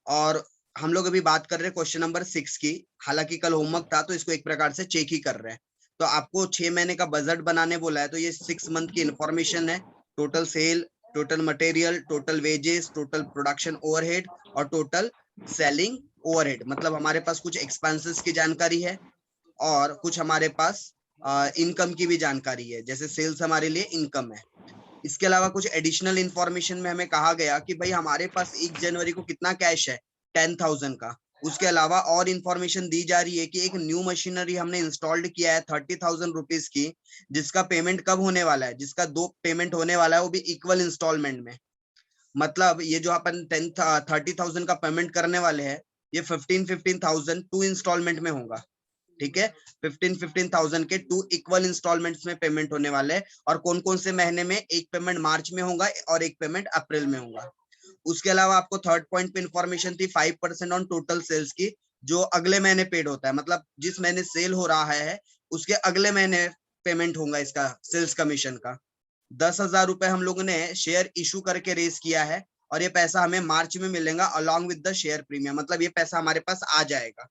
और हम लोग अभी बात कर रहे हैं क्वेश्चन नंबर 6 की। हालांकि कल होमवर्क था तो इसको एक प्रकार से चेक ही कर रहे हैं। तो आपको 6 महीने का बजट बनाने बोला है, तो ये 6 मंथ की इंफॉर्मेशन है। Total sale, total material, total wages, total production overhead और टोटल सेलिंग ओवरहेड। मतलब हमारे पास कुछ एक्सपेंसेस की जानकारी है और कुछ हमारे पास इनकम की भी जानकारी है, जैसे सेल्स हमारे लिए इनकम है। इसके अलावा कुछ एडिशनल इंफॉर्मेशन में हमें कहा गया कि भाई हमारे पास 1 जनवरी को कितना कैश है, 10,000 का। उसके अलावा और इंफॉर्मेशन दी जा रही है कि एक न्यू मशीनरी हमने इंस्टॉल्ड किया है 30,000 रुपीज की, जिसका पेमेंट कब होने वाला है, जिसका 2 पेमेंट होने वाला है, वो भी इक्वल इंस्टॉलमेंट में। मतलब ये जो अपन 30,000 का पेमेंट करने वाले हैं, ये 15,000 2 इंस्टॉलमेंट में होगा। ठीक है, 15,000 के 2 इक्वल इंस्टॉलमेंट्स में पेमेंट होने वाले हैं। और कौन कौन से महीने में? एक पेमेंट मार्च में होगा और एक पेमेंट अप्रैल में होगा। उसके अलावा आपको थर्ड पॉइंट पे इंफॉर्मेशन थी 5% ऑन टोटल सेल्स की, जो अगले महीने पेड होता है। मतलब जिस महीने सेल हो रहा है उसके अगले महीने पेमेंट होगा इसका, सेल्स कमीशन का। 10,000 रुपए हम लोगों ने शेयर इशू करके रेस किया है और ये पैसा हमें मार्च में मिलेगा along with the share premium. मतलब ये पैसा हमारे पास आ जाएगा।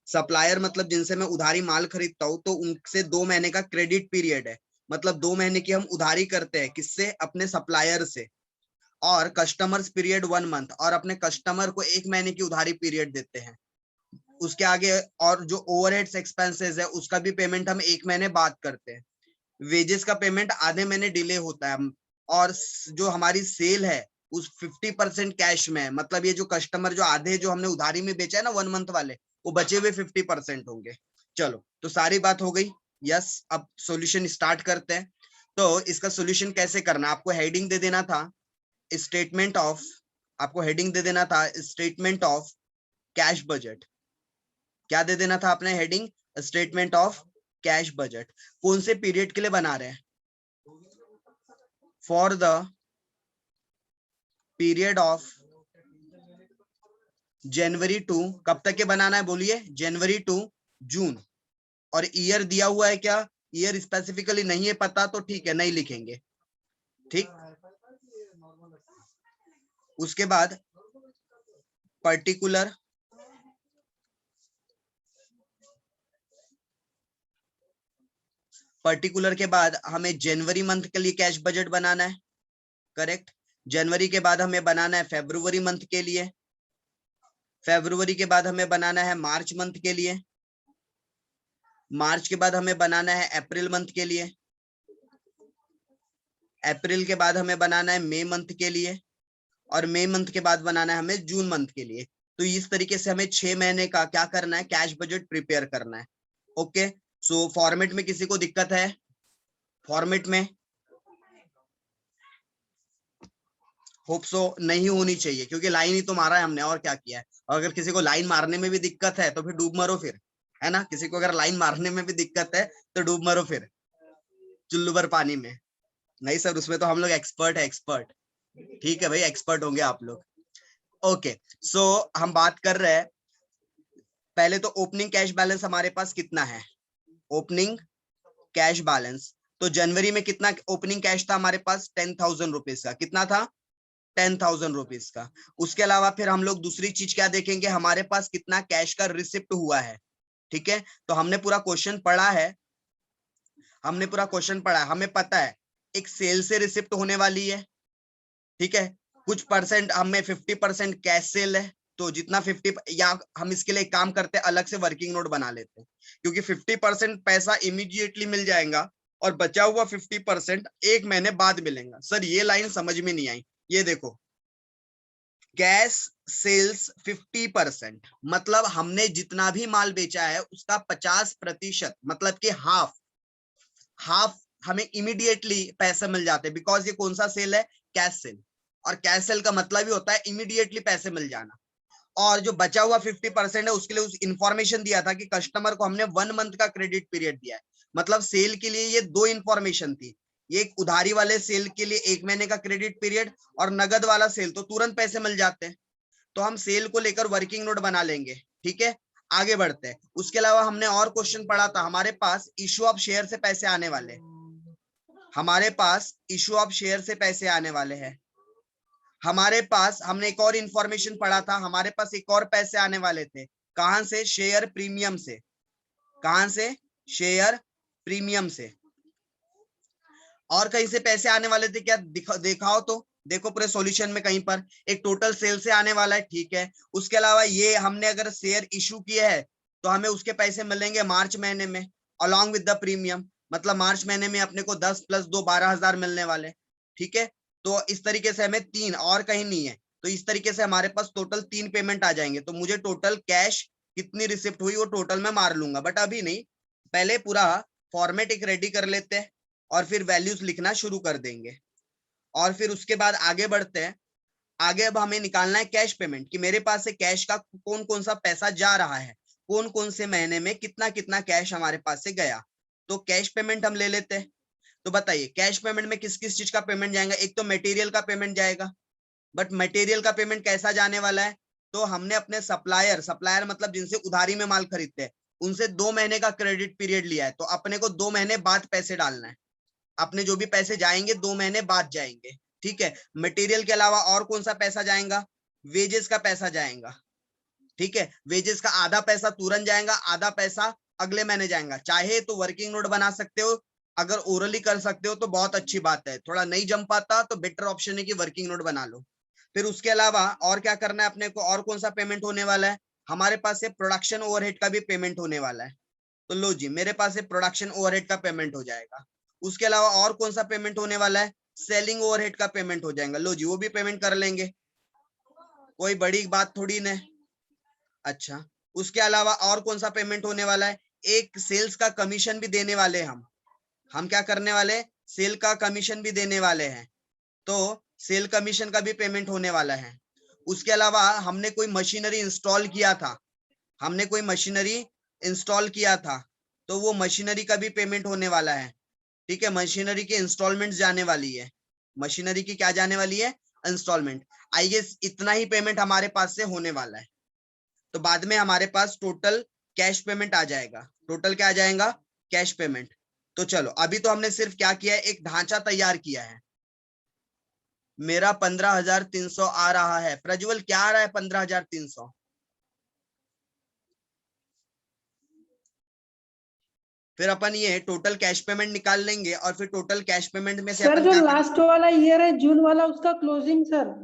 सप्लायर मतलब जिनसे मैं उधारी माल खरीदता हूँ, तो उनसे 2 महीने का क्रेडिट पीरियड है। मतलब 2 महीने की हम उधारी करते हैं, किससे? अपने सप्लायर से। और कस्टमर्स पीरियड 1 मंथ, और अपने कस्टमर को 1 महीने की उधारी पीरियड देते हैं। उसके आगे और जो ओवरहेड्स एक्सपेंसेस है उसका भी पेमेंट हम 1 महीने बाद करते हैं। वेजेस का पेमेंट आधे महीने डिले होता है। और जो हमारी सेल है उस 50% कैश में है। मतलब ये जो कस्टमर जो आधे जो हमने उधारी में बेचा है ना 1 मंथ वाले, वो बचे हुए 50% होंगे। चलो, तो सारी बात हो गई। यस, अब सॉल्यूशन स्टार्ट करते हैं। तो इसका सॉल्यूशन कैसे करना? आपको हेडिंग दे देना था स्टेटमेंट ऑफ, आपको हेडिंग दे देना था स्टेटमेंट ऑफ कैश बजट। क्या दे देना था आपने heading? Statement of cash budget. कौन से पीरियड के लिए बना रहे हैं? For the period of January to, कब तक के बनाना है बोलिए? January to June. और ईयर दिया हुआ है क्या? ईयर स्पेसिफिकली नहीं है पता, तो ठीक है, नहीं लिखेंगे। ठीक, उसके बाद पर्टिकुलर, पर्टिकुलर के बाद हमें जनवरी मंथ के लिए कैश बजट बनाना है। करेक्ट। जनवरी के बाद हमें बनाना है फरवरी मंथ के लिए। फरवरी के बाद हमें बनाना है मार्च मंथ के लिए। मार्च के बाद हमें बनाना है अप्रैल मंथ के लिए। अप्रैल के बाद हमें बनाना है मई मंथ के लिए। और मई मंथ के बाद बनाना है हमें जून मंथ के लिए। तो इस तरीके से हमें 6 महीने का क्या करना है? कैश बजट प्रिपेयर करना है। ओके, सो फॉर्मेट में किसी को दिक्कत है? फॉर्मेट में होप सो नहीं होनी चाहिए, क्योंकि लाइन ही तो मारा है हमने, और क्या किया है। और अगर किसी को लाइन मारने में भी दिक्कत है तो फिर डूब मरो फिर, है ना? किसी को अगर लाइन मारने में भी दिक्कत है तो डूब मरो फिर चुल्लू भर पानी में। नहीं सर, उसमें तो हम लोग एक्सपर्ट है, एक्सपर्ट। ठीक है भाई, एक्सपर्ट होंगे आप लोग। ओके, सो हम बात कर रहे हैं पहले तो ओपनिंग कैश बैलेंस हमारे पास कितना है। ओपनिंग कैश बैलेंस, तो जनवरी में कितना ओपनिंग कैश था हमारे पास? 10,000 रुपीज का। कितना था? 10,000 रुपीज का। उसके अलावा फिर हम लोग दूसरी चीज क्या देखेंगे? हमारे पास कितना कैश का रिसिप्ट हुआ है। ठीक है, तो हमने पूरा क्वेश्चन पढ़ा है, हमने पूरा क्वेश्चन पढ़ा है, हमें पता है एक सेल से रिसिप्ट होने वाली है। ठीक है, कुछ परसेंट हमें 50% कैश सेल है, तो जितना 50, या हम इसके लिए एक काम करते हैं, अलग से वर्किंग नोट बना लेते हैं, क्योंकि 50% पैसा इमीडिएटली मिल जाएगा और बचा हुआ 50% 1 महीने बाद मिलेगा। सर ये लाइन समझ में नहीं आई। ये देखो, कैश सेल्स 50%, मतलब हमने जितना भी माल बेचा है उसका 50%, मतलब कि हाफ हाफ हमें इमीडिएटली पैसे मिल जाते हैं। बिकॉज ये कौन सा सेल है? Cash cell. और कैश सेल का मतलब ही होता है इमीडिएटली पैसे मिल जाना। और जो बचा हुआ 50% है उसके लिए उस इंफॉर्मेशन दिया था कि कस्टमर को हमने 1 मंथ का क्रेडिट पीरियड दिया है। मतलब सेल के लिए ये 2 इंफॉर्मेशन थी। ये उधारी वाले सेल के लिए 1 महीने का क्रेडिट पीरियड, और नगद वाला सेल तो तुरंत पैसे मिल जाते हैं। तो हम सेल को लेकर वर्किंग नोट बना लेंगे। ठीक है, आगे बढ़ते हैं। उसके अलावा हमने और क्वेश्चन पढ़ा था, हमारे पास इश्यू ऑफ शेयर से पैसे आने वाले, हमारे पास इश्यू ऑफ शेयर से पैसे आने वाले हैं। हमारे पास हमने एक और इंफॉर्मेशन पढ़ा था, हमारे पास एक और पैसे आने वाले थे, कहां से? शेयर प्रीमियम से। कहां से? शेयर प्रीमियम से। और कहीं से पैसे आने वाले थे क्या? दिखाओ तो, देखो पूरे सॉल्यूशन में कहीं पर एक टोटल सेल से आने वाला है, ठीक है। उसके अलावा ये हमने अगर शेयर इशू किए है तो हमें उसके पैसे मिलेंगे मार्च महीने में अलॉन्ग विद द प्रीमियम, मतलब मार्च महीने में अपने को 10 + 2 12,000 मिलने वाले, ठीक है। तो इस तरीके से हमें 3 और कहीं नहीं है, तो इस तरीके से हमारे पास टोटल 3 पेमेंट आ जाएंगे। तो मुझे टोटल कैश कितनी रिसिप्ट हुई वो टोटल में मार लूंगा, बट अभी नहीं, पहले पूरा फॉर्मेट एक रेडी कर लेते हैं और फिर वैल्यूज लिखना शुरू कर देंगे और फिर उसके बाद आगे बढ़ते हैं। आगे अब हमें निकालना है कैश पेमेंट, कि मेरे पास से कैश का कौन कौन सा पैसा जा रहा है, कौन कौन से महीने में कितना कितना कैश हमारे पास से गया। तो कैश पेमेंट हम ले लेते हैं। तो बताइए कैश पेमेंट में किस किस चीज का पेमेंट जाएगा? एक तो मटेरियल का पेमेंट जाएगा, बट मटेरियल का पेमेंट कैसा जाने वाला है? तो हमने अपने सप्लायर मतलब जिनसे उधारी में माल खरीदते हैं, उनसे 2 महीने का क्रेडिट पीरियड लिया है, तो अपने को 2 महीने बाद पैसे डालना है। अपने जो भी पैसे जाएंगे 2 महीने बाद जाएंगे, ठीक है। मटेरियल के अलावा और कौन सा पैसा जाएगा? वेजेस का पैसा जाएगा, ठीक है। वेजेस का आधा पैसा तुरंत जाएगा, आधा पैसा अगले महीने जाएगा। चाहे तो वर्किंग नोट बना सकते हो, अगर ओरली कर सकते हो तो बहुत अच्छी बात है, थोड़ा नहीं जम पाता तो बेटर ऑप्शन है कि वर्किंग नोट बना लो। फिर उसके अलावा और क्या करना है अपने को, और कौन सा पेमेंट होने वाला है? हमारे पास से प्रोडक्शन ओवरहेड का भी पेमेंट होने वाला है। तो लो जी, मेरे पास से प्रोडक्शन ओवरहेड का पेमेंट हो जाएगा। उसके अलावा और कौन सा पेमेंट होने वाला है? सेलिंग ओवरहेड का पेमेंट हो जाएगा। लो जी, वो भी पेमेंट कर लेंगे, कोई बड़ी बात थोड़ी ना। अच्छा, उसके अलावा और कौन सा पेमेंट होने वाला है? एक सेल्स का कमीशन भी देने वाले हम क्या करने वाले? सेल का कमीशन भी देने वाले हैं, तो सेल कमीशन का भी पेमेंट होने वाला है। उसके अलावा हमने कोई मशीनरी इंस्टॉल किया था, हमने कोई मशीनरी इंस्टॉल किया था, तो वो मशीनरी का भी पेमेंट होने वाला है, ठीक है। मशीनरी की इंस्टॉलमेंट जाने वाली है, मशीनरी की क्या जाने वाली है? इंस्टॉलमेंट। आई गेस इतना ही पेमेंट हमारे पास से होने वाला है। तो बाद में हमारे पास टोटल कैश पेमेंट आ जाएगा। टोटल क्या आ जाएगा? Cash payment. तो चलो, अभी तो हमने सिर्फ क्या किया है, एक ढांचा तैयार किया है। मेरा 15,300 आ रहा है। प्रज्वल क्या आ रहा है? 15,300। फिर अपन ये टोटल कैश पेमेंट निकाल लेंगे और फिर टोटल कैश पेमेंट में से सर अपन जो क्या लास्ट वाला ईयर है जून वाला, उसका क्लोजिंग सर।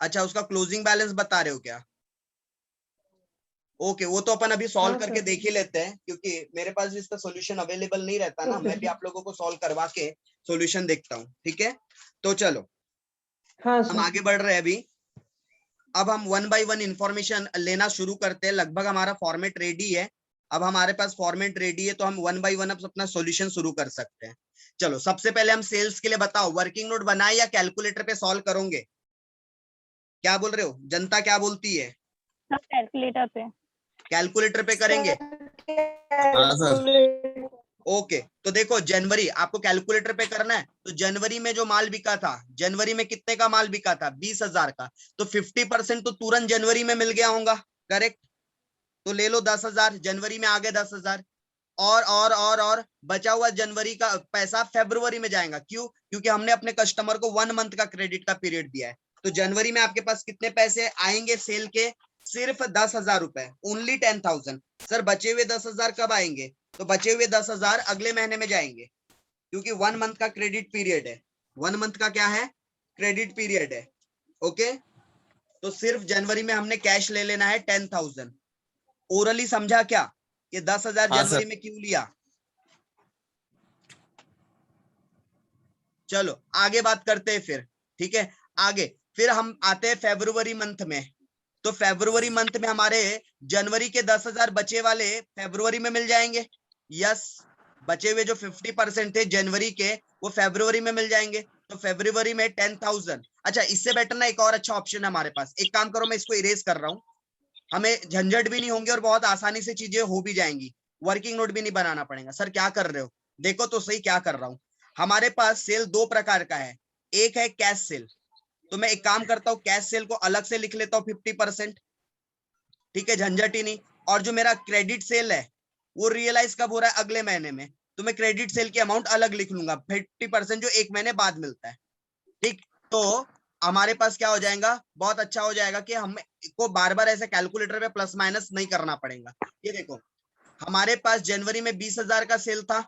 अच्छा, उसका क्लोजिंग बैलेंस बता रहे हो क्या? ओके, वो तो अपन अभी सॉल्व हाँ करके सर। देख ही लेते हैं, क्योंकि मेरे पास भी इसका सॉल्यूशन अवेलेबल नहीं रहता ना, ओके मैं भी सर। आप लोगों को सॉल्व करवा के सॉल्यूशन देखता हूँ, ठीक है। तो चलो हाँ हम सर। आगे बढ़ रहे हैं अभी। अब हम 1 बाय 1 इंफॉर्मेशन लेना शुरू करते हैं। लगभग हमारा फॉर्मेट रेडी है। अब हमारे पास फॉर्मेट रेडी है तो हम 1 बाय 1 अब अपना सॉल्यूशन शुरू कर सकते हैं। चलो सबसे पहले हम सेल्स के लिए बताओ, वर्किंग नोट बनाए या कैलकुलेटर पे सॉल्व करोगे? क्या बोल रहे हो जनता, क्या बोलती है? कैलकुलेटर पे। कैलकुलेटर पे करेंगे? हाँ सर। ओके, तो देखो जनवरी आपको कैलकुलेटर पे करना है, तो जनवरी में जो माल बिका था, जनवरी में कितने का माल बिका था? 20,000 का। तो 50% तो तुरंत जनवरी में मिल गया होगा, करेक्ट। तो ले लो 10,000, जनवरी में आ गए 10,000। और बचा हुआ जनवरी का पैसा फरवरी में जाएगा। क्यों? क्योंकि हमने अपने कस्टमर को 1 मंथ का क्रेडिट का पीरियड दिया है। तो जनवरी में आपके पास कितने पैसे आएंगे सेल के? सिर्फ 10,000 रुपए, ओनली 10,000। सर बचे हुए 10,000 कब आएंगे? तो बचे हुए 10,000 अगले महीने में जाएंगे, क्योंकि 1 मंथ का क्रेडिट पीरियड है। 1 मंथ का क्या है? क्रेडिट पीरियड है। ओके, तो सिर्फ जनवरी में हमने कैश ले लेना है 10,000। ओरली समझा क्या? ये 10,000 हाँ जनवरी सर। में क्यों लिया? चलो आगे बात करते हैं फिर, ठीक है। आगे फिर हम आते हैं फरवरी मंथ में। तो फरवरी मंथ में हमारे जनवरी के 10,000 बचे वाले फरवरी में मिल जाएंगे। यस, बचे हुए जो 50% थे जनवरी के, वो फरवरी में मिल जाएंगे। तो फरवरी में 10,000। अच्छा, इससे बेटर ना एक और अच्छा ऑप्शन है हमारे पास। एक काम करो, मैं इसको इरेज कर रहा हूँ, हमें झंझट भी नहीं होंगे और बहुत आसानी से चीजें हो भी जाएंगी। वर्किंग नोट भी नहीं बनाना पड़ेगा। सर क्या कर रहे हो? देखो तो सही क्या कर रहा हूं। हमारे पास सेल 2 प्रकार का है। एक है कैश सेल, तो मैं एक काम करता हूँ, कैश सेल को अलग से लिख लेता हूँ 50%, ठीक है, झंझट ही नहीं। और जो मेरा क्रेडिट सेल है वो रियलाइज कब हो रहा है? अगले महीने में, तो मैं क्रेडिट सेल की अमाउंट अलग लिख लूंगा 50%, जो 1 महीने बाद मिलता है, ठीक। तो हमारे पास क्या हो जाएगा, बहुत अच्छा हो जाएगा कि हमें को बार बार ऐसे कैलकुलेटर पे प्लस माइनस नहीं करना पड़ेगा। ये देखो हमारे पास जनवरी में 20,000 का सेल था,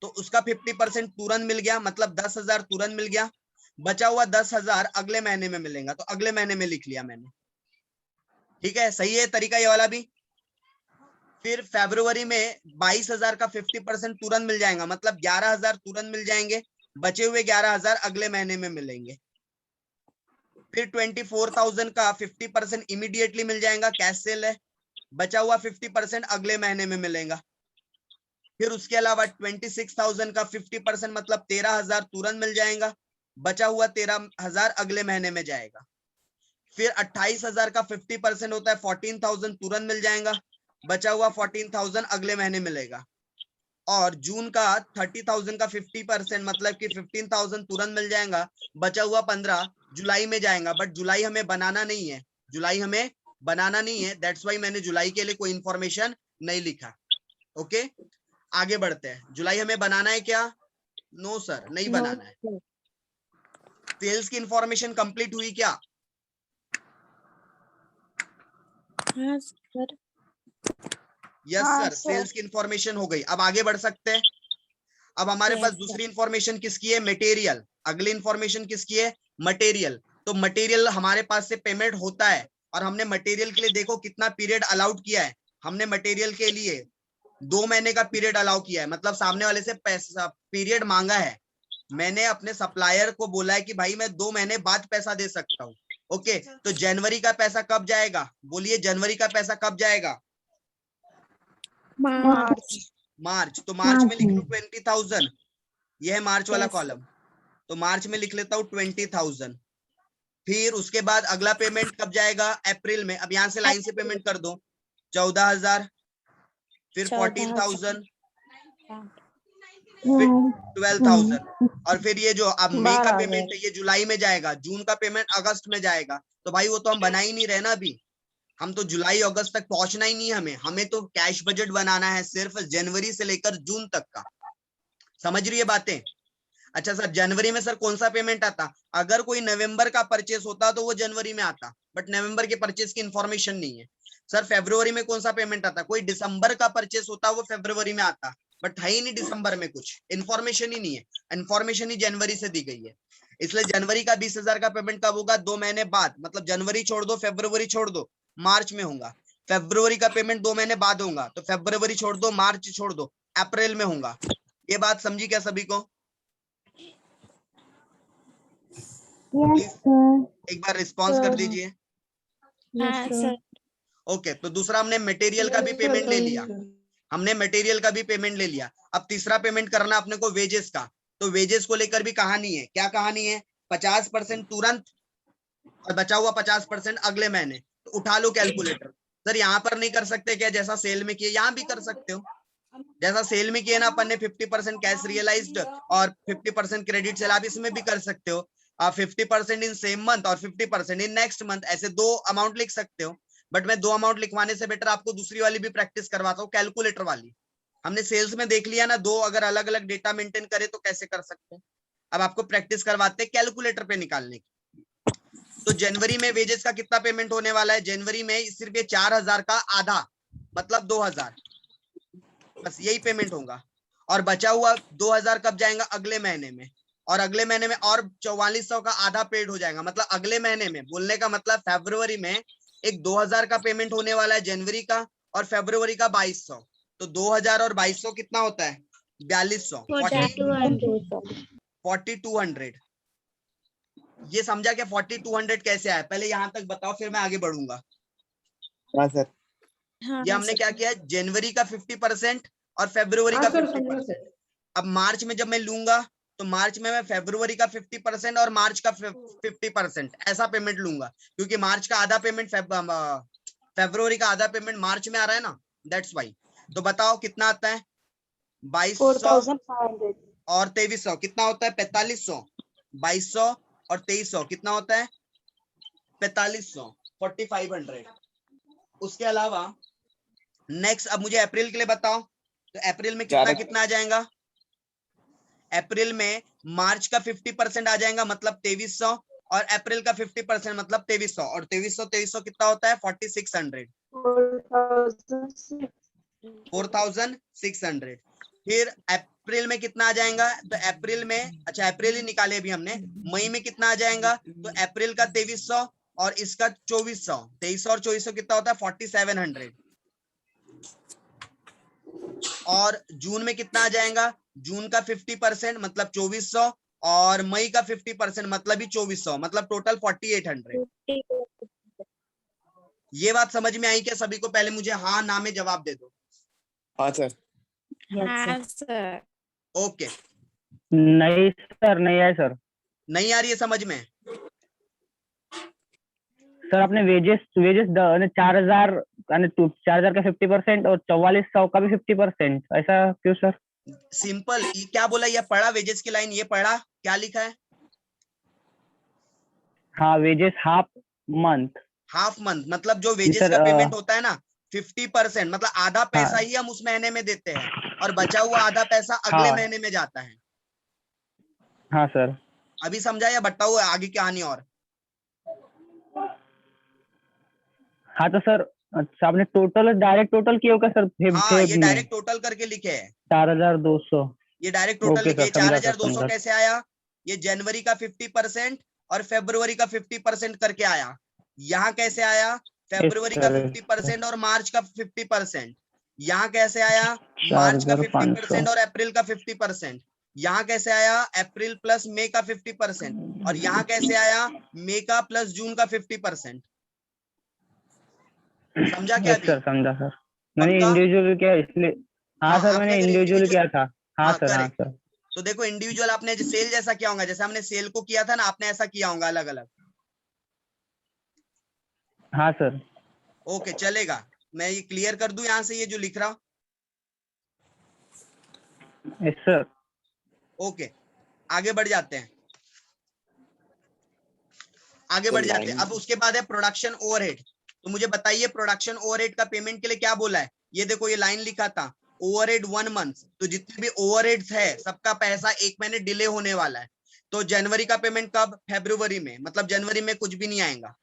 तो उसका 50% तुरंत मिल गया, मतलब 10,000 तुरंत मिल गया। बचा हुआ 10,000 अगले महीने में मिलेगा, तो अगले महीने में लिख लिया मैंने। ठीक है, सही है तरीका ये वाला भी। फिर फरवरी में 22,000 का 50% तुरंत मिल जाएगा, मतलब 11,000 तुरंत मिल जाएंगे, बचे हुए 11,000 अगले महीने में मिलेंगे। फिर 24,000 का 50% इमीडिएटली मिल जाएगा, कैश सेल है, बचा हुआ 50% अगले महीने में मिलेगा। फिर उसके अलावा 26,000 का 50% मतलब 13,000 तुरंत मिल जाएगा, बचा हुआ 13,000 अगले महीने में जाएगा। फिर 28,000 का 50% होता है 14,000 तुरंत मिल जाएगा, बचा हुआ 14,000 अगले महीने मिलेगा। और जून का 30,000 का 50% मतलब कि 15,000 तुरंत मिल जाएगा, बचा हुआ 15 जुलाई में जाएगा। बट जुलाई हमें बनाना नहीं है, जुलाई हमें बनाना नहीं है, दैट्स वाई मैंने जुलाई के लिए कोई इंफॉर्मेशन नहीं लिखा। ओके, आगे बढ़ते हैं। जुलाई हमें बनाना है क्या? नो सर, नहीं No, बनाना है। sir. सेल्स की इंफॉर्मेशन कंप्लीट हुई क्या? हाँ सर। यस हाँ, सर, सेल्स की इंफॉर्मेशन हो गई। अब आगे बढ़ सकते हैं। अब हमारे पास Yes, sir. दूसरी इंफॉर्मेशन किसकी है? मटेरियल। अगली इंफॉर्मेशन किसकी है? मटेरियल। तो मटेरियल हमारे पास से पेमेंट होता है, और हमने मटेरियल के लिए देखो कितना पीरियड अलाउड किया है। हमने मटेरियल के लिए 2 महीने का पीरियड अलाउ किया है, मतलब सामने वाले से पैसा पीरियड मांगा है। मैंने अपने सप्लायर को बोला है कि भाई मैं 2 महीने बाद पैसा दे सकता हूँ। ओके, तो जनवरी का पैसा कब जाएगा? बोलिए, जनवरी का पैसा कब जाएगा? मार्च। मार्च। तो मार्च में लिख मार्च लूं 20,000, यह है मार्च वाला Yes. कॉलम। तो मार्च में लिख लेता हूँ 20,000। फिर उसके बाद अगला पेमेंट कब जाएगा? अप्रैल में। अब यहाँ से लाइन से पेमेंट कर दो, 14,000, फिर 14,000, फिर 12,000, और फिर ये जो अब मई का 12,000 पेमेंट है ये जुलाई में जाएगा, जून का पेमेंट अगस्त में जाएगा। तो भाई वो तो हम बना ही नहीं रहे ना अभी, हम तो जुलाई अगस्त तक पहुंचना ही नहीं है हमें तो कैश बजट बनाना है सिर्फ जनवरी से लेकर जून तक का। समझ रही है बातें? अच्छा सर, जनवरी में सर कौन सा पेमेंट आता? अगर कोई नवंबर का परचेस होता तो वो जनवरी में आता, बट नवंबर के परचेस की इंफॉर्मेशन नहीं है। सर फरवरी में कौन सा पेमेंट आता? कोई दिसंबर का परचेस होता वो फरवरी में आता, बट है ही नहीं दिसंबर में, कुछ इंफॉर्मेशन ही नहीं है, इंफॉर्मेशन ही जनवरी से दी गई है। इसलिए जनवरी का 20,000 का पेमेंट कब होगा? 2 महीने बाद, मतलब जनवरी छोड़ दो, फरवरी छोड़ दो, मार्च में होगा। फरवरी का पेमेंट 2 महीने बाद होगा, तो फरवरी छोड़ दो, मार्च छोड़ दो, अप्रैल में होगा। ये बात समझी क्या सभी को? Yes sir. एक बार रिस्पॉन्स कर दीजिए। हाँ सर। ओके, तो दूसरा हमने मटेरियल का भी Yes, sir. पेमेंट ले Yes, लिया, sir. हमने मटेरियल का भी पेमेंट ले लिया। अब तीसरा पेमेंट करना अपने को वेजेस का। तो वेजेस को लेकर भी कहानी है। क्या कहानी है? 50% तुरंत और बचा हुआ 50% अगले महीने। तो उठा लो कैलकुलेटर। सर यहाँ पर नहीं कर सकते क्या जैसा सेल में किए? यहाँ भी कर सकते हो, जैसा सेल में किए ना अपन ने 50% कैश रियलाइज्ड और 50% क्रेडिट सेल, आप इसमें भी कर सकते हो। 50% इन सेम मंथ और 50% इन नेक्स्ट मंथ, ऐसे 2 अमाउंट लिख सकते हो। बट मैं 2 अमाउंट लिखवाने से बेटर आपको दूसरी वाली भी प्रैक्टिस करवाता हूँ, कैलकुलेटर वाली। हमने सेल्स में देख लिया ना, 2 अगर अलग अलग डेटा मेंटेन करे तो कैसे कर सकते हैं। अब आपको प्रैक्टिस करवाते हैं कैलकुलेटर पे निकालने की। तो जनवरी में वेजेस का कितना पेमेंट होने वाला है? जनवरी में सिर्फ ये 4,000 का आधा, मतलब 2,000, बस यही पेमेंट होगा। और बचा हुआ 2,000 कब जाएगा? अगले महीने में। और अगले महीने में और 4400 का आधा पेड हो जाएगा, मतलब अगले महीने में, बोलने का मतलब फरवरी में एक 2,000 का पेमेंट होने वाला है जनवरी का, और फरवरी का 2,200। तो 2,000 और 2,200 कितना होता है? 4,200, 4,200। ये समझा क्या 4,200 कैसे आया? पहले यहां तक बताओ, फिर मैं आगे बढ़ूंगा। हाँ सर। ये हमने क्या किया? जनवरी का 50% और फरवरी का हाँ सर, 50%। समझा सर. अब मार्च में जब मैं लूंगा, तो मार्च में मैं फरवरी का 50% और मार्च का 50% ऐसा पेमेंट लूंगा, क्योंकि मार्च का आधा पेमेंट फरवरी का आधा पेमेंट मार्च में आ रहा है ना, दैट्स वाई। तो बताओ कितना आता है? 2,200 4,500। और 2,300 कितना होता है? 4,500। 2,200 और 2,300 कितना होता है? 4,500, 4,500। उसके अलावा नेक्स्ट, अब मुझे अप्रैल के लिए बताओ, तो अप्रैल में कितना कितना आ जाएगा? अप्रैल में मार्च का 50% आ जाएगा, मतलब 2,300, और अप्रैल का 50% मतलब 2300, और 2300 कितना होता है 4600, 4600। फिर अप्रैल में कितना आ जाएगा, तो अप्रैल में, अच्छा अप्रैल ही निकाले अभी हमने, मई में कितना आ जाएगा, तो अप्रैल का 2300 और इसका 2400, 2300 और 2400 कितना होता है 4700। और जून में कितना आ जाएगा, जून का 50% मतलब 2400 और मई का 50% मतलब भी 2400, मतलब टोटल 4800। ये बात समझ में आई क्या सभी को? पहले मुझे हाँ ना में जवाब दे दो। हाँ सर। हाँ सर। ओके, नहीं सर, नहीं है सर। नहीं आ रही है समझ में? सर आपने वेजेस 4000 4000 का 50% और 4400 का भी 50%, ऐसा क्यों सर? सिंपल, ये क्या बोला, ये पढ़ा वेजेस की लाइन, ये पढ़ा क्या लिखा है? हाँ, wages half month. Half month मतलब जो वेजेस सर का पेमेंट होता है ना 50%, मतलब आधा पैसा हाँ ही हम उस महीने में देते हैं और बचा हुआ आधा पैसा अगले हाँ महीने में जाता है। हाँ सर। अभी समझा या बताओ आगे कहानी और? हाँ तो सर, अच्छा आपने टोटल डायरेक्ट टोटल किया होगा सर हाँ, ये फेब में डायरेक्ट टोटल करके लिखे है, 4200। ये डायरेक्ट टोटल ओके लिखे। सर, समझा सर, 4200 समझा। कैसे आया? ये जनवरी का 50% और फरवरी का 50% करके आया। यहाँ कैसे आया? इस फरवरी का तरह 50% और मार्च का 50%। यहाँ कैसे आया? मार्च का 4500। 50% और अप्रैल का 50%। यहाँ कैसे आया? अप्रैल प्लस मई का 50%। और यहाँ कैसे आया? मई का प्लस जून का 50%। समझा क्या यस अभी? सर, समझा सर। मैंने पक्का? इंडिविजुअल किया इसलिए। हाँ हाँ, सर, आपने मैंने अगर इंडिविजुअल इंडिविजुअल, किया था। हाँ हाँ सर, हाँ करेक्ट। सर। तो देखो इंडिविजुअल आपने सेल जैसा किया होगा, जैसे हमने सेल को किया था ना, आपने ऐसा किया होगा अलग अलग। हाँ सर। ओके चलेगा, मैं ये क्लियर कर दूं यहाँ से ये जो लिख रहा हूं। Yes sir. ओके, आगे बढ़ जाते हैं, आगे बढ़ जाते हैं। अब उसके बाद है प्रोडक्शन ओवरहेड। तो मुझे बताइए प्रोडक्शन ओवरहेड का पेमेंट के लिए क्या बोला है? ये देखो ये लाइन लिखा था ओवरहेड 1 मंथ, तो जितने भी ओवरहेड्स है सबका पैसा 1 महीने डिले होने वाला है। तो जनवरी का पेमेंट कब? फरवरी में, मतलब जनवरी में कुछ भी नहीं आएगा,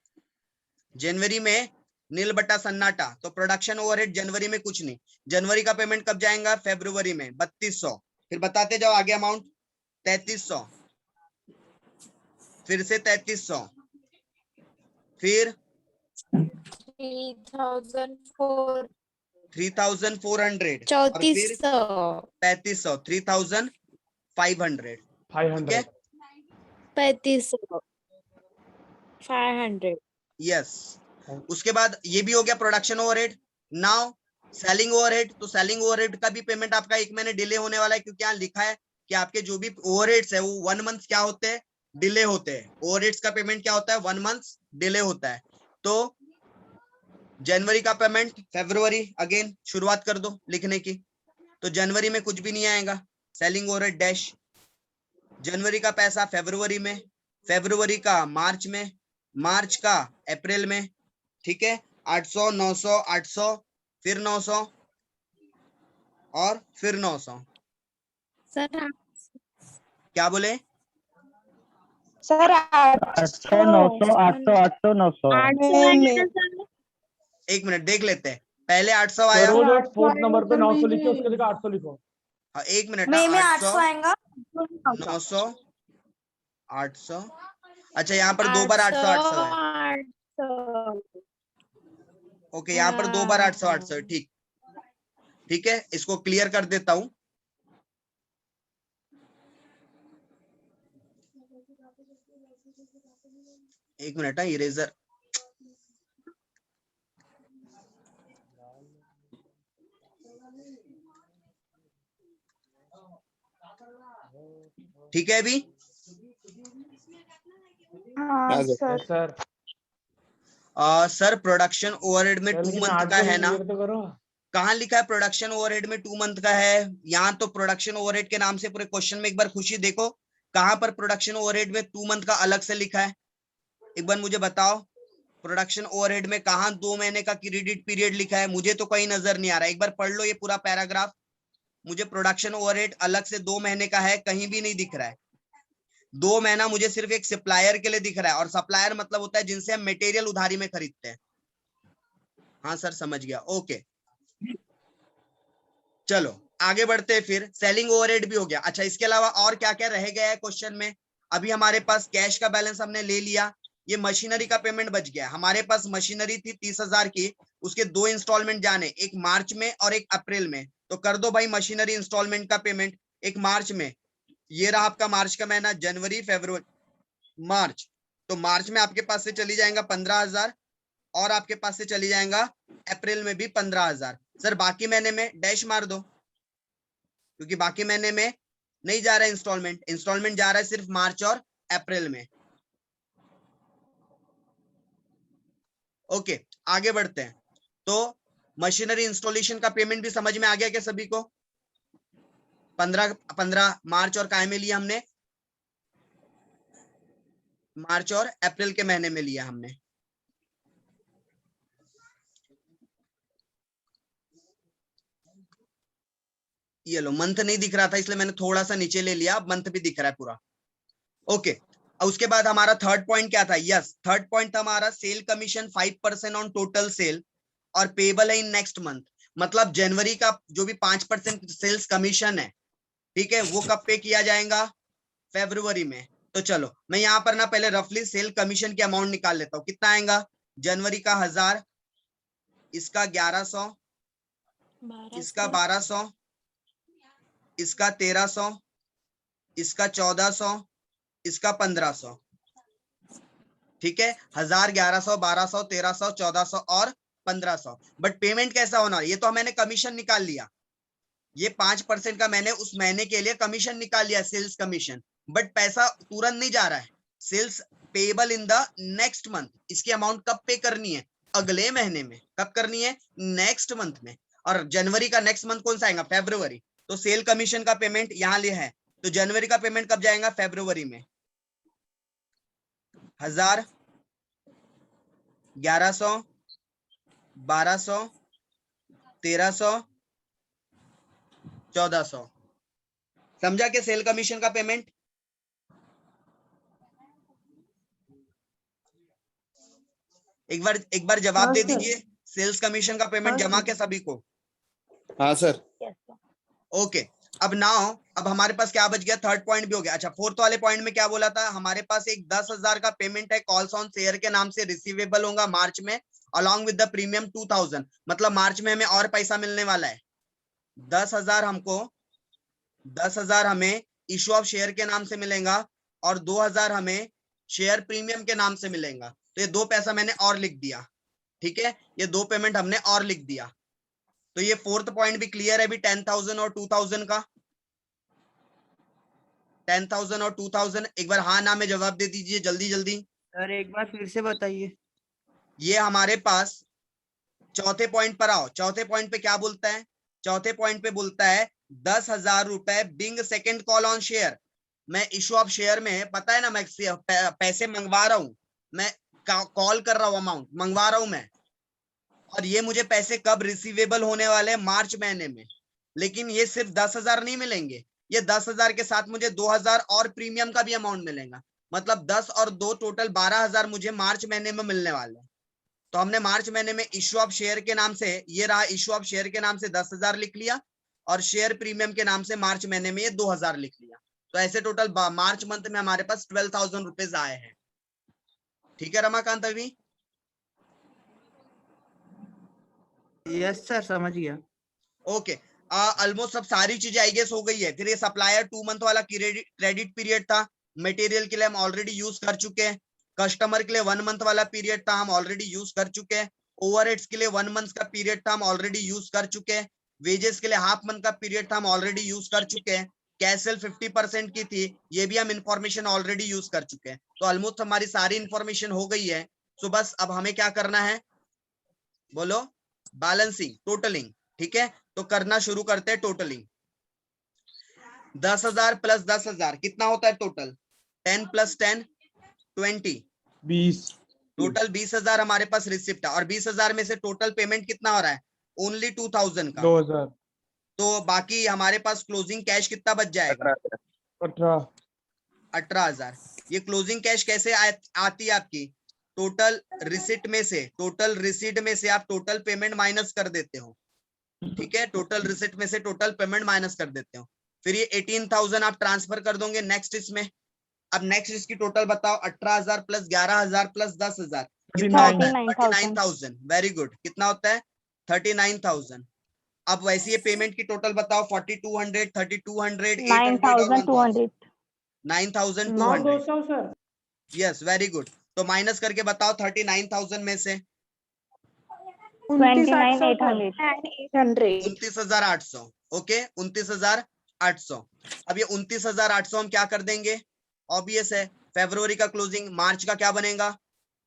जनवरी में नील बट्टा सन्नाटा। तो प्रोडक्शन ओवरहेड जनवरी में कुछ नहीं। जनवरी का पेमेंट कब जाएगा? फरवरी में 3200। फिर बताते जाओ आगे अमाउंट, 3300, फिर से 3300, फिर 3004, 3400 और फिर 3400, 3500, 3500। ठीक है, 3500, 500। यस। उसके बाद ये भी हो गया production overhead. Now selling overhead. तो सेलिंग ओवरहेड का भी पेमेंट आपका 1 महीने डिले होने वाला है, क्योंकि यहाँ लिखा है कि आपके जो भी ओवरहेड्स है वो 1 मंथ क्या होते हैं? डिले होते हैं। ओवरहेड्स का पेमेंट क्या होता है? 1 मंथ डिले होता है। तो जनवरी का पेमेंट फरवरी, अगेन शुरुआत कर दो लिखने की। तो जनवरी में कुछ भी नहीं आएगा, सेलिंग ओवरहेड डैश। जनवरी का पैसा फरवरी में, फरवरी का मार्च में, मार्च का अप्रैल में। ठीक है, 800, 900, 800, फिर 900 और फिर 900। सर क्या बोले? सर 800, 900, 800, 800, 900। 800 आएगा सर। एक मिनट देख लेते हैं, पहले 800 आया। वो जो 800 फोर्थ नंबर पे आएगा 900 सर, लिखे उसके जगह 800 लिखो। हाँ, एक मिनट, मई में 800, 800 आएगा 900, 800। अच्छा यहाँ पर 2 बार 800, 800 है। 800। ओके, यहाँ पर 2 बार 800, 800 है। ठीक, ठीक है, इसको क्लियर कर देता हूं। एक मिनट है, इरेजर। ठीक है अभी? हाँ sir. Yes sir. Sir production overhead में 2 लेकिन मंथ 8 का को है ना? क्लियर तो करो। कहाँ लिखा है प्रोडक्शन ओवरहेड में 2 मंथ का है? यहाँ तो प्रोडक्शन ओवरहेड के नाम से पूरे क्वेश्चन में एक बार खुशी देखो, कहाँ पर प्रोडक्शन ओवरहेड में 2 मंथ का अलग से लिखा है? एक बार मुझे बताओ, प्रोडक्शन ओवरहेड में कहाँ 2 महीने का क्रेडिट पीरियड लिखा है? मुझे तो कहीं नजर नहीं आ रहा है। एक बार पढ़ लो ये पूरा पैराग्राफ, मुझे प्रोडक्शन ओवरहेड अलग से 2 महीने का है कहीं भी नहीं दिख रहा है। 2 महीना मुझे सिर्फ एक सप्लायर के लिए दिख रहा है, और सप्लायर मतलब होता है जिनसे हम मटेरियल उधारी में खरीदते हैं। हाँ सर समझ गया, ओके। चलो आगे बढ़ते हैं, फिर सेलिंग ओवरहेड भी हो गया। अच्छा, इसके अलावा और क्या क्या रह गया है क्वेश्चन में? अभी हमारे पास कैश का बैलेंस हमने ले लिया, ये मशीनरी का पेमेंट बच गया। हमारे पास मशीनरी थी 30,000 की, उसके 2 इंस्टॉलमेंट जाने, एक मार्च में और एक अप्रैल में। तो कर दो भाई मशीनरी इंस्टॉलमेंट का पेमेंट। एक मार्च में, ये रहा आपका मार्च का महीना, जनवरी फरवरी मार्च। तो मार्च में आपके पास से चली जाएगा 15,000, और आपके पास से चली जाएगा अप्रैल में भी 15,000। सर बाकी महीने में डैश मार दो, क्योंकि बाकी महीने में नहीं जा रहा है इंस्टॉलमेंट, इंस्टॉलमेंट जा रहा है सिर्फ मार्च और अप्रैल में। ओके आगे बढ़ते हैं। तो मशीनरी इंस्टॉलेशन का पेमेंट भी समझ में आ गया क्या सभी को? 15 मार्च और काय में लिया हमने? मार्च और अप्रैल के महीने में लिया हमने। ये लो, मंथ नहीं दिख रहा था इसलिए मैंने थोड़ा सा नीचे ले लिया, अब मंथ भी दिख रहा है पूरा। ओके, उसके बाद हमारा थर्ड पॉइंट क्या था? यस, थर्ड पॉइंट था हमारा sale commission 5% on total sale और पेबल है इन नेक्स्ट मंथ। मतलब जनवरी का जो भी 5% सेल्स कमीशन है, ठीक है, वो कब पे किया जाएगा? फरवरी में। तो चलो मैं यहाँ पर ना पहले रफली सेल कमीशन की अमाउंट निकाल लेता हूँ। कितना आएगा? जनवरी का 1000, इसका 1100, इसका 1200, इसका 1300, इसका 1400, इसका 1500। ठीक है, 1000, 1100, 1200, 1300, 1400 और 1500। बट पेमेंट कैसा होना? ये तो मैंने कमीशन निकाल लिया, ये 5% का मैंने उस महीने के लिए कमीशन निकाल लिया, सेल्स कमीशन। बट पैसा तुरंत नहीं जा रहा है, sales payable in the next month. इसकी अमाउंट कब पे करनी है? अगले महीने में। कब करनी है? नेक्स्ट मंथ में। और जनवरी का नेक्स्ट मंथ कौन सा आएगा? फरवरी। तो सेल कमीशन का पेमेंट यहाँ लिया है, तो जनवरी का पेमेंट कब जाएगा? फरवरी में। 1000, 1100, 1200, 1300, 1400। समझा के सेल कमीशन का पेमेंट? एक बार जवाब हाँ दे सर। दीजिए, सेल्स कमीशन का पेमेंट हाँ जमा सर। के सभी को? हाँ सर। ओके, अब नाउ अब हमारे पास क्या बच गया? थर्ड पॉइंट भी हो गया। अच्छा, फोर्थ वाले पॉइंट में क्या बोला था? हमारे पास एक 10,000 का पेमेंट है कॉल्स ऑन शेयर के नाम से, रिसीवेबल होगा मार्च में अलॉन्ग विद द प्रीमियम 2000। मतलब मार्च में हमें और पैसा मिलने वाला है। 10,000 हमको, 10,000 हमें इशू ऑफ शेयर के नाम से मिलेगा और 2,000 हमें शेयर प्रीमियम के नाम से मिलेगा। तो ये 2 पैसा मैंने और लिख दिया। ठीक है, ये 2 पेमेंट हमने और लिख दिया। तो ये फोर्थ पॉइंट भी क्लियर है अभी 10,000 और 2,000 का। 10,000 और 2,000 एक बार हाँ ना में जवाब दे दीजिए जल्दी जल्दी। सर एक बार फिर से बताइए। ये हमारे पास चौथे पॉइंट पर आओ। चौथे पॉइंट पे क्या बोलता है? चौथे पॉइंट पे बोलता है 10,000 रुपए being second call on share. मैं इशू ऑफ शेयर में, पता है ना, मैं पैसे मंगवा रहा हूं, मैं कॉल कर रहा हूं, अमाउंट मंगवा रहा हूं मैं, और ये मुझे पैसे कब रिसीवेबल होने वाले हैं? मार्च महीने में। लेकिन ये सिर्फ 10,000 नहीं मिलेंगे, ये 10,000 के साथ मुझे 2,000 और प्रीमियम का भी अमाउंट मिलेगा। मतलब 10 और 2 टोटल 12,000 मुझे मार्च महीने में मिलने वाले हैं। तो हमने मार्च महीने में इशू ऑफ शेयर के नाम से, ये रहा इशू ऑफ शेयर के नाम से 10,000 लिख लिया, और शेयर प्रीमियम के नाम से मार्च महीने में ये 2,000 लिख लिया। तो ऐसे टोटल मार्च मंथ में हमारे पास 12,000 रुपीज आए हैं। ठीक है रमाकांत? अभी यस सर, समझ गया। ओके, ऑलमोस्ट सब सारी चीजें आई गेस हो गई है। फिर ये सप्लायर 2 मंथ वाला क्रेडिट पीरियड था, मटेरियल के लिए हम ऑलरेडी यूज कर चुके हैं। कस्टमर के लिए 1 मंथ वाला पीरियड था, हम ऑलरेडी यूज कर चुके हैं। ओवरहेड्स के लिए 1 मंथ का पीरियड था, हम ऑलरेडी यूज कर चुके हैं। वेजेस के लिए हाफ मंथ का पीरियड था, हम ऑलरेडी यूज कर चुके हैं। कैसल 50% की थी, ये भी हम इंफॉर्मेशन ऑलरेडी यूज कर चुके हैं। तो ऑलमोस्ट हमारी सारी इंफॉर्मेशन हो गई है। सो बस अब हमें क्या करना है? बोलो। Balancing, totalling. ठीक है, तो करना शुरू करते हैं टोटलिंग। 10,000 प्लस 10,000 कितना होता है टोटल? 10 प्लस 10 20, 20। टोटल 20,000 हमारे पास रिसिप्ट है। और 20,000 में से टोटल पेमेंट कितना हो रहा है? ओनली 2,000 का। 2,000। तो बाकी हमारे पास क्लोजिंग कैश कितना बच जाएगा? 18। 18,000। ये क्लोजिंग कैश कैसे आती है आपकी? टोटल रिसिट में से, टोटल रिसिट में से आप टोटल पेमेंट माइनस कर देते हो, ठीक है, टोटल रिसिट में से टोटल पेमेंट माइनस कर देते हो। फिर ये 18,000 आप ट्रांसफर कर दोगे नेक्स्ट इसमें। अब नेक्स्ट इसकी टोटल बताओ, 18,000 प्लस 11,000 प्लस 10,000 कितना होता है? 39,000। वेरी गुड, कितना होता है? 39,000। अब वैसे ये पेमेंट की टोटल बताओ, 4200, 3200, 800 और 1000। 9,200 सर। Yes, very good. तो माइनस करके बताओ 39,000 में से 29,800। 29,800। ओके, 29,800। अब ये 29,800 हम क्या कर देंगे? ऑब्वियस है, फरवरी का क्लोजिंग, मार्च का क्या बनेगा?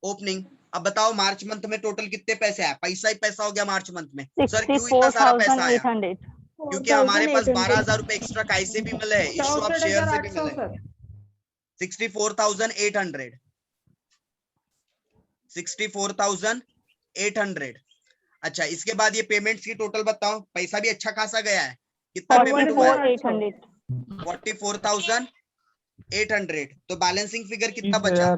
ओपनिंग। अब बताओ मार्च मंथ में टोटल कितने पैसे आए? पैसा ही पैसा हो गया मार्च मंथ में। सर क्यों इतना सारा पैसा आया? क्योंकि हमारे पास 12,000 रुपए एक्स्ट्रा कैसे भी मिले हैं, इश्यू ऑफ शेयर से भी मिले। 64,800, 64,800। अच्छा, इसके बाद ये पेमेंट्स की टोटल बताओ, पैसा भी अच्छा खासा गया है, कितना पेमेंट हुआ है? 44,800। तो बैलेंसिंग फिगर कितना बचा?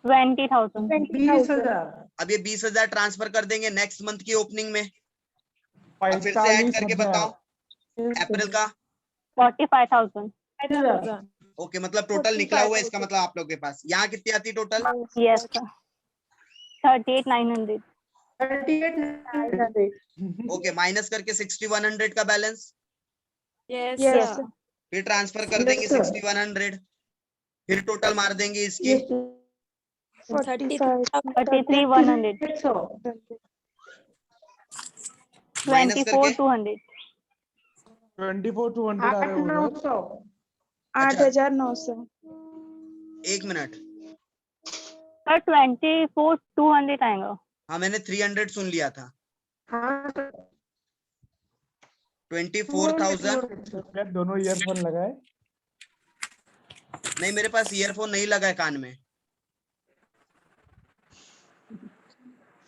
20,000। अब ये 20,000 ट्रांसफर कर देंगे नेक्स्ट मंथ की ओपनिंग में। अब फिर से ऐड करके बताओ अप्रैल का। 45,000। ओके, मतलब टोटल निकला हुआ है इसका मतलब आप लोग के पास। यहाँ कितनी आती है टोटल? Yes, 38,900. 38,900. ओके, माइनस करके 6,100 का बैलेंस। Yes, Yes, sir. फिर ट्रांसफर कर देंगे 6,100। फिर टोटल मार देंगे इसकी। yes. 33,100. 33,100. माइनस करके 24,200. 24,200 आ रहे हैं उधर। 8,900. अच्छा। 8,900. एक मिनट, सर 24,200 आएगा. हाँ मैंने 300 सुन लिया था। हाँ, 24,000। क्या दोनों ईयरफोन लगाए? नहीं, मेरे पास ईयरफोन नहीं लगा है कान में।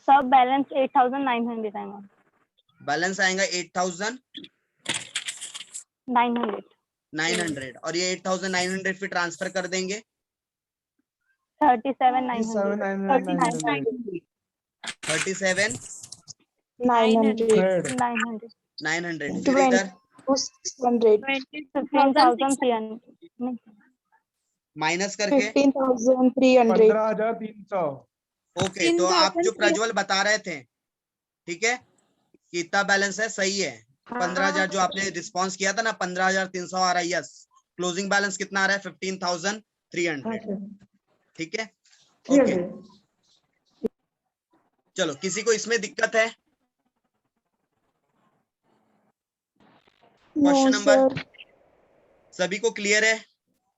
सब बैलेंस 8,900 आएगा. बैलेंस आएगा 900. 8,900 और ये 8,900 फिर ट्रांसफर कर देंगे 37,900. 37,900। 900. फिर इधर 600. 15,300. माइनस करके 15,300. 15,300। ओके। तो आप जो प्रज्वल बता रहे थे, ठीक है, कि इतना बैलेंस है, सही है। 15,000 जो आपने रिस्पॉन्स किया था ना, 15,300 आ रहा है। यस, क्लोजिंग बैलेंस कितना आ रहा है? 15,300। ठीक है, ओके। चलो, किसी को इसमें दिक्कत है? क्वेश्चन नंबर सभी को क्लियर है?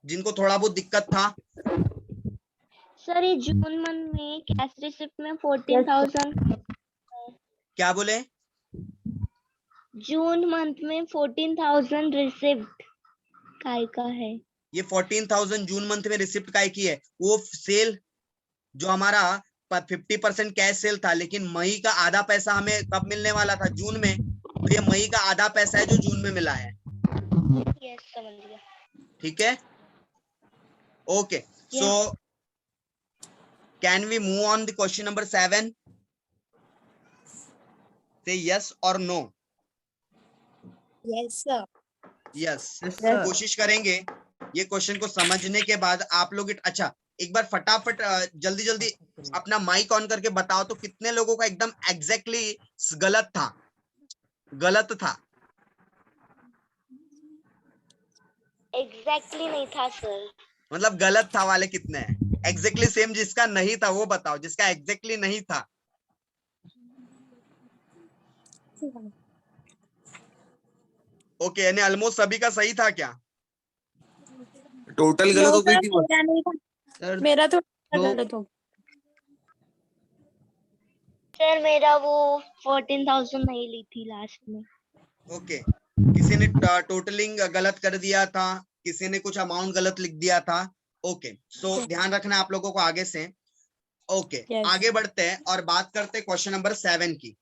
जिनको थोड़ा बहुत दिक्कत था? सर ये जून मंथ में कैश रिसिप्ट में 14,000, क्या बोले? जून मंथ में 14,000 रिसिप्ट काय का है? ये 14,000 जून मंथ में रिसिप्ट काय की है? वो सेल जो हमारा 50% कैश सेल था, लेकिन मई का आधा पैसा हमें कब मिलने वाला था? जून में। तो ये मई का आधा पैसा है जो जून में मिला है। यस, समझ गया। ठीक है, okay. So can we move on the question number 7? से यस और no? Yes sir. Yes, Yes, sir. कोशिश करेंगे ये क्वेश्चन को समझने के बाद आप लोग अच्छा एक बार फटाफट जल्दी जल्दी अपना माइक ऑन करके बताओ तो कितने लोगों का एकदम एग्जैक्टली गलत था? गलत था? एग्जैक्टली नहीं था सर। मतलब गलत था वाले कितने हैं? एग्जैक्टली सेम जिसका नहीं था वो बताओ, जिसका एग्जैक्टली नहीं था। ओके, यानी ऑलमोस्ट सभी का सही था क्या? टोटल गलत हो गई थी। मेरा नहीं था। सर मेरा तो दो- गलत हो। सर मेरा वो 14,000 नहीं ली थी लास्ट में। ओके, किसी ने टोटलिंग गलत कर दिया था, किसी ने कुछ अमाउंट गलत लिख दिया था। ओके, सो ध्यान रखना आप लोगों को आगे से। Okay, Yes. आगे बढ़ते हैं और बात करते हैं क्वेश्चन नंबर 7 की।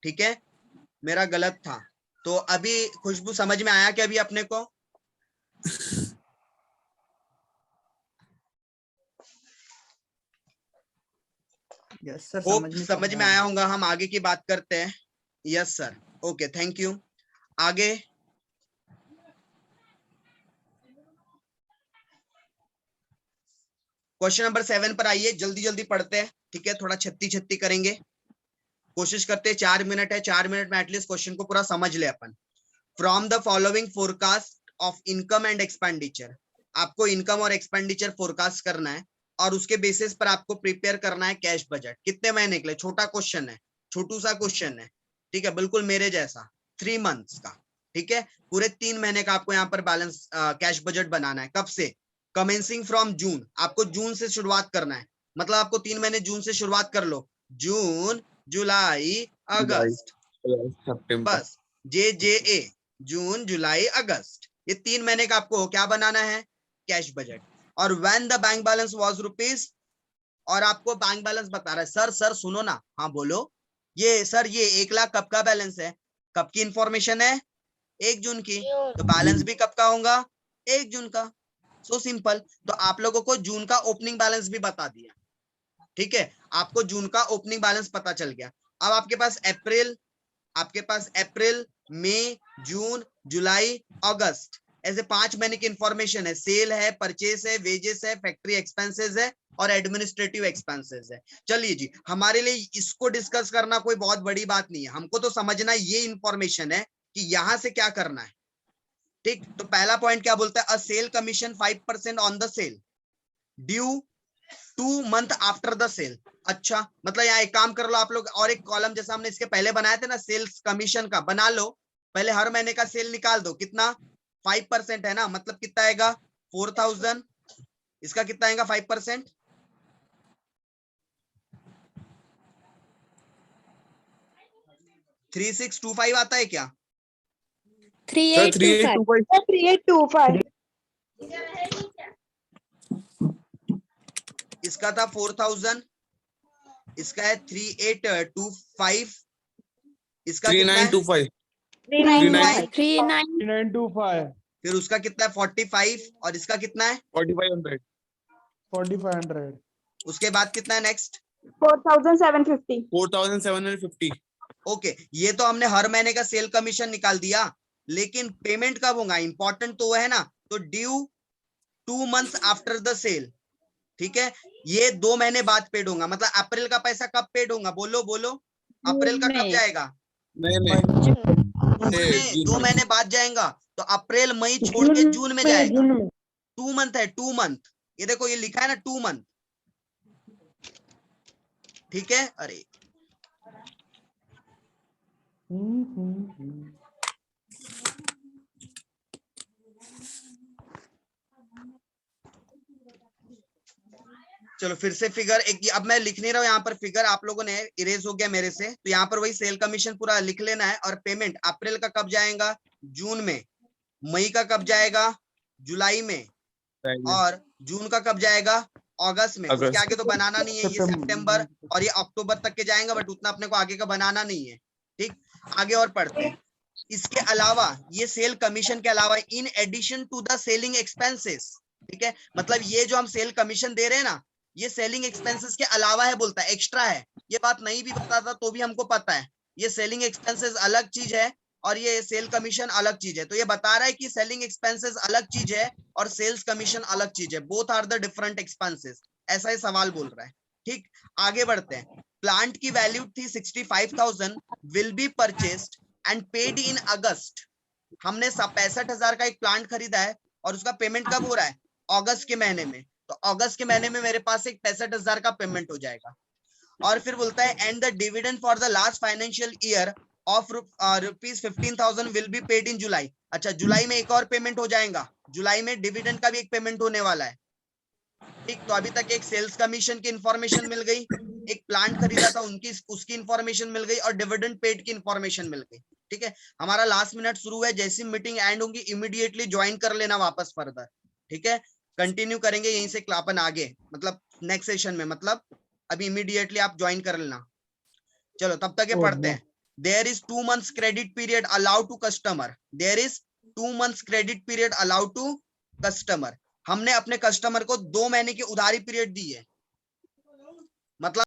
ठीक है, मेरा गलत था। तो अभी खुशबू समझ में आया कि अभी अपने को यस सर, होप समझ में आया होगा। हम आगे की बात करते हैं। Yes sir, okay, thank you. आगे क्वेश्चन नंबर 7 पर आइए, जल्दी जल्दी पढ़ते हैं, ठीक है, थोड़ा छत्ती छत्ती करेंगे, कोशिश करते हैं। 4 मिनट है, 4 मिनट में एटलीस्ट क्वेश्चन को पूरा समझ ले अपन। From the following forecast of income and expenditure, आपको इनकम और एक्सपेंडिचर फोरकास्ट करना है और उसके बेसिस पर आपको प्रिपेयर करना है कैश बजट। कितने महीने के लिए? छोटा क्वेश्चन है, छोटू सा क्वेश्चन है, ठीक है, बिल्कुल मेरे जैसा, 3 मंथ्स का, ठीक है, पूरे 3 महीने का आपको यहाँ पर बैलेंस कैश बजट बनाना है। कब से? कमेंसिंग फ्रॉम जून, आपको जून से शुरुआत करना है, मतलब आपको 3 महीने जून से शुरुआत कर लो, जून, जुलाई, अगस्त, बस JJA, जून, जुलाई, अगस्त, ये 3 महीने का आपको क्या बनाना है? Cash budget. और when the bank balance was rupees, और आपको बैंक बैलेंस बता रहा है। सर सुनो ना, हाँ बोलो। ये सर ये 1 लाख कब का बैलेंस है? कब की इंफॉर्मेशन है? 1 जून की, तो बैलेंस भी कब का होगा? 1 जून का। So simple. तो आप लोगों को जून का ओपनिंग बैलेंस भी बता दिया, ठीक है, आपको जून का ओपनिंग बैलेंस पता चल गया। अब आपके पास अप्रैल, मई, जून, जुलाई, अगस्त, ऐसे 5 महीने की इंफॉर्मेशन है। सेल है, परचेस है, वेजेस है, फैक्ट्री एक्सपेंसेस है और एडमिनिस्ट्रेटिव एक्सपेंसेस है। चलिए जी, हमारे लिए इसको डिस्कस करना कोई बहुत बड़ी बात नहीं है, हमको तो समझना ये इंफॉर्मेशन है कि यहां से क्या करना है, ठीक। तो पहला पॉइंट क्या बोलता है? A sale commission 5% on the sale due 2 months after the sale. अच्छा, मतलब यहाँ एक काम कर लो आप लोग, और एक कॉलम जैसा हमने इसके पहले बनाए थे ना सेल्स कमीशन का, बना लो। पहले हर महीने का सेल निकाल दो, कितना? 5% है ना, मतलब कितना आएगा? 4000। इसका कितना आएगा? 5%, 3625 आता है क्या? 3825 इसका था 4000, इसका है 3825, इसका कितना है? 3925 3925 फिर उसका कितना है? 45, और इसका कितना है? 4500 उसके बाद कितना है नेक्स्ट? 4750 ओके, ये तो हमने हर महीने का सेल कमीशन निकाल दिया, लेकिन पेमेंट कब होगा? इंपॉर्टेंट तो है ना। तो due 2 months after the sale, ठीक है, ये 2 महीने बाद पेड होगा। मतलब अप्रैल का पैसा कब पेड होगा? बोलो बोलो, अप्रैल का कब जाएगा? जून में 2 महीने बाद जाएगा। तो अप्रैल, मई छोड़ के जून में जाएगा। 2 मंथ है, 2 मंथ, ये देखो ये लिखा है ना 2 मंथ, ठीक है। अरे चलो फिर से फिगर एक, अब मैं लिख नहीं रहा हूं यहाँ पर फिगर, आप लोगों ने इरेज हो गया मेरे से, तो यहाँ पर वही सेल कमीशन पूरा लिख लेना है। और पेमेंट अप्रैल का कब जाएगा? जून में। मई का कब जाएगा? जुलाई में। और जून का कब जाएगा? अगस्त में। उसके आगे तो बनाना नहीं है, ये सितंबर और ये अक्टूबर तक के जाएंगे, बट उतना अपने को आगे का बनाना नहीं है, ठीक। आगे और पढ़ते हैं। इसके अलावा, ये सेल कमीशन के अलावा, in addition to the selling expenses, ठीक है, मतलब ये जो हम सेल कमीशन दे रहे हैं ना, ये सेलिंग एक्सपेंसेस के अलावा है, बोलता है एक्स्ट्रा है। ये बात नहीं भी बताता तो भी हमको पता है, ये सेलिंग एक्सपेंसेस अलग चीज है और ये सेल कमीशन अलग चीज है। तो ये बता रहा है कि सेलिंग एक्सपेंसेस अलग चीज है और सेल्स कमीशन अलग चीज है, both are the different expenses, ऐसा ही सवाल बोल रहा है, ठीक। आगे बढ़ते हैं। प्लांट की वैल्यू थी 65,000, will be purchased and paid in August. हमने 65,000 का एक प्लांट खरीदा है और उसका पेमेंट कब हो रहा है? अगस्त के महीने में। तो अगस्त के महीने में मेरे पास एक 65,000 का पेमेंट हो जाएगा। और फिर बोलता है and the dividend for the last financial year of rupees 15,000 will be paid in July. अच्छा, जुलाई में एक और पेमेंट हो जाएगा, जुलाई में डिविडेंड का भी एक पेमेंट होने वाला है, ठीक। तो अभी तक एक सेल्स कमीशन की इंफॉर्मेशन मिल गई, एक प्लांट खरीदा था उनकी उसकी इंफॉर्मेशन मिल गई और डिविडेंड पेड की इंफॉर्मेशन मिल गई, ठीक है। हमारा लास्ट मिनट शुरू है, जैसी मीटिंग एंड होगी इमीडिएटली ज्वाइन कर लेना वापस फर्दर, ठीक है। कंटिन्यू करेंगे यहीं से अपन आगे, मतलब नेक्स्ट सेशन में, मतलब अभी इमीडिएटली आप ज्वाइन कर लेना। चलो तब तक ये पढ़ते हैं। There is 2 months credit period allowed to customer, there is 2 months credit period allowed to customer. हमने अपने कस्टमर को 2 महीने की उधारी पीरियड दी है, मतलब